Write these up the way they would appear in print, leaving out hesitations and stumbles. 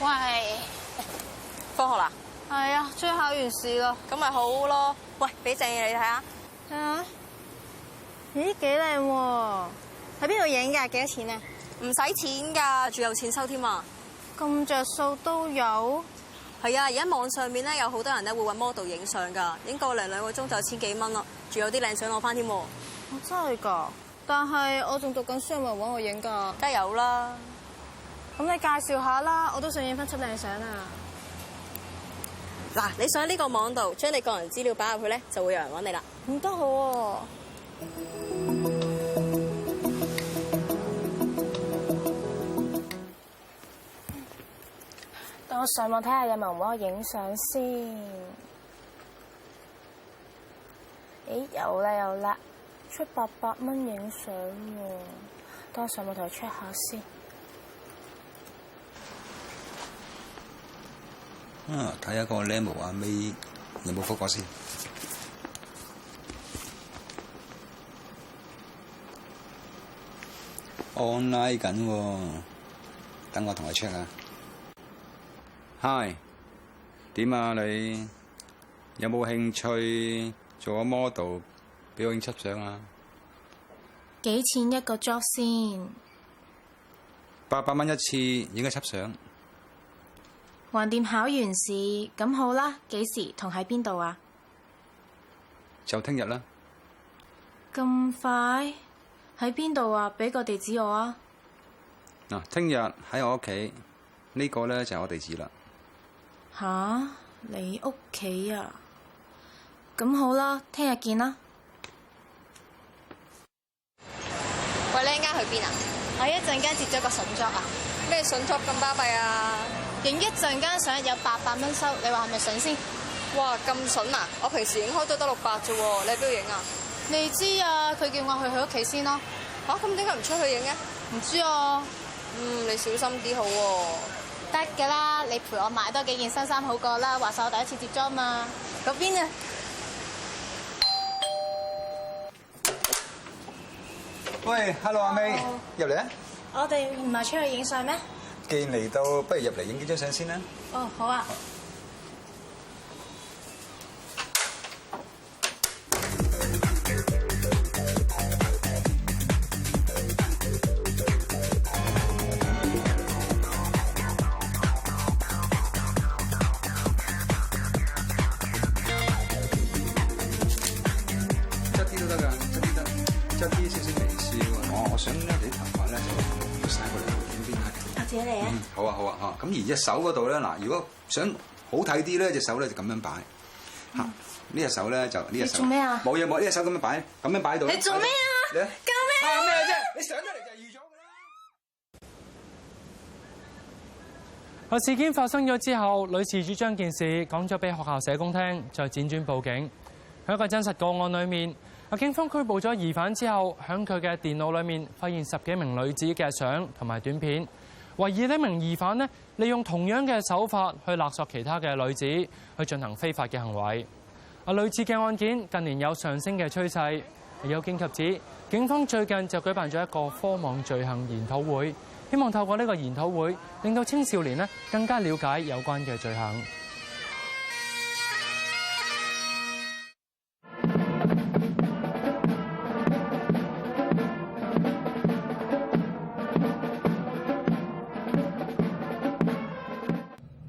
喂，放學啦？係啊，終於考完試啦。咁咪好咯。喂，俾正嘢你睇下。睇下。咦，幾靚喎！喺邊度影㗎？幾多錢啊？唔使錢㗎，仲有錢收添啊！咁着數都有。係啊，而家網上面咧有好多人咧會揾 model 影相㗎，影個零2個鐘就1000幾蚊啦，仲有啲靚相攞翻添。我真係㗎，但係我仲讀緊書，有冇人揾我影㗎？梗係有啦。咁你介紹下啦，我都想影翻出靚相啊！嗱，你上呢個網度將你個人資料擺入去咧，就會有人揾你啦。咁都好喎。等我上網睇下有冇人揾我影相先。咦，有啦，出800蚊影相喎。等我上網同佢 check 下先。睇下個 Lemo 阿 May 有冇覆過先。online 緊喎，等我同佢 check 下。Hi， 點啊你？有冇興趣做個 model 俾我影輯相啊？幾錢一個 job 先？800蚊一次影個輯相。橫掂考完試，咁好啦。幾時同喺邊度啊？就聽日啦。咁快？喺邊度啊？俾個地址我啊。嗱，聽日喺我屋企，呢個咧就係我地址啦。吓？你屋企啊？咁好啦，聽日見啦。喂，你陣間去邊啊？我一陣間接咗個筍 job 啊。咩筍 job 咁巴閉啊？影一陣間相有800蚊收，你話係咪筍先？哇，咁筍啊！我平時影開都得600啫喎，你喺邊度影啊？未知啊，佢叫我去佢屋企先咯。嚇，咁點解唔出去影嘅？唔知啊。你小心啲好喎。得㗎啦，你陪我買多幾件新衫好過啦，話晒我第一次接 job 嘛。嗰邊啊。喂 ，Hello 阿 May，入嚟啊！我哋唔係出去影相咩？既然嚟到，不如入嚟影幾張相先啦。哦，好啊。側啲都得㗎，側啲得，側啲少少微笑。我想咧你啲頭髮咧就曬過嚟影邊下。我自己嚟啊。好啊好啊嚇，咁而隻手嗰度咧嗱，如果想好睇啲咧，隻手咧就咁樣擺嚇，呢隻手咧就呢隻手。你做咩啊？冇嘢冇，呢隻手咁樣擺喺度。你做咩啊？你救命啊！咩啫？你上咗嚟就預咗㗎啦。事件發生咗之後，女事主將件事講咗俾學校社工聽，再輾轉報警。喺一個真實個案裏面，警方拘捕咗疑犯之後，喺佢嘅電腦裏面發現10幾名女子嘅相同埋短片，懷疑呢名疑犯呢利用同樣嘅手法去勒索其他嘅女子，去進行非法嘅行為。類似嘅案件近年有上升嘅趨勢，有見及此，警方最近就舉辦咗一個科網罪行研討會，希望透過呢個研討會，令到青少年呢更加了解有關嘅罪行。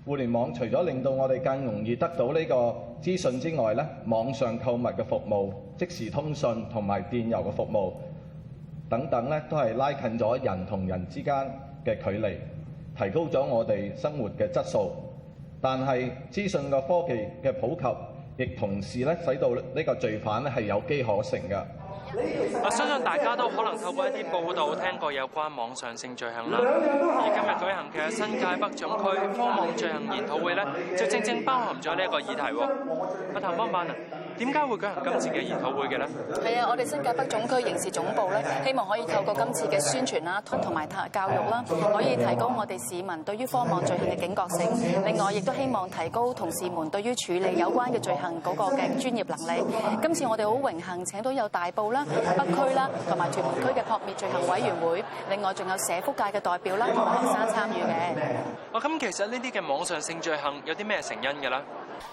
互聯網除咗令到我哋更容易得到呢個資訊之外咧，網上購物嘅服務、即時通訊同埋電郵嘅服務等等咧，都係拉近咗人同人之間嘅距離，提高咗我哋生活嘅質素。但係資訊嘅科技嘅普及，亦同時咧使到呢個罪犯咧係有機可乘嘅。我相信大家都可能透過一啲報道聽過有關網上性罪行啦。而今日舉行嘅新界北總區科網罪行研討會咧，就正正包含咗呢一個議題喎。阿譚幫辦啊，點解會舉行今次嘅研討會嘅咧？係啊，我哋新界北總區刑事總部咧，希望可以透過今次嘅宣傳啦，同埋教育啦，可以提高我哋市民對於科網罪行嘅警覺性。另外，亦都希望提高同事們對於處理有關嘅罪行嗰個嘅專業能力。今次我哋好榮幸請到有大埔啦、北區啦，同埋屯門區嘅撲滅罪行委員會，另外仲有社福界嘅代表啦，同埋學生參與嘅。咁其實呢啲嘅網上性罪行有啲咩成因嘅咧？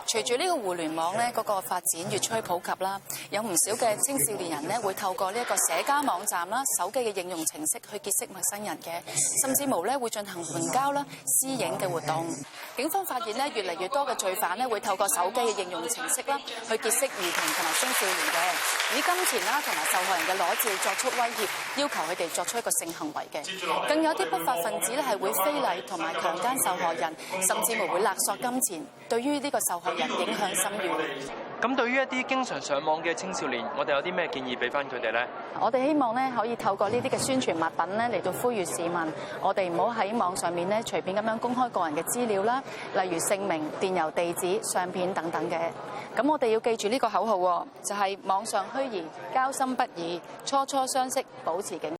隨住呢個互聯網咧嗰個發展越趨普及啦，有唔少嘅青少年人咧會透過呢一個社交網站啦、手機嘅應用程式去結識陌生人嘅，甚至無咧會進行援交啦、私影嘅活動。警方發現咧越嚟越多嘅罪犯咧會透過手機嘅應用程式啦去結識兒童同埋青少年嘅，以金錢啦同埋受害人嘅裸照作出威脅，要求佢哋作出一個性行為嘅。更有啲不法分子咧係會非禮同埋強姦受害人，甚至無會勒索金錢，對於呢個受害人影響深遠。咁對於一啲經常上網嘅青少年，我哋有啲咩建議俾翻佢哋咧？我哋希望咧可以透過呢啲嘅宣傳物品咧嚟到呼籲市民，我哋唔好喺網上面咧隨便咁樣公開個人嘅資料啦，例如姓名、電郵地址、相片等等嘅。咁我哋要記住呢個口號，就係網上虛擬，交心不易，初初相識，保持警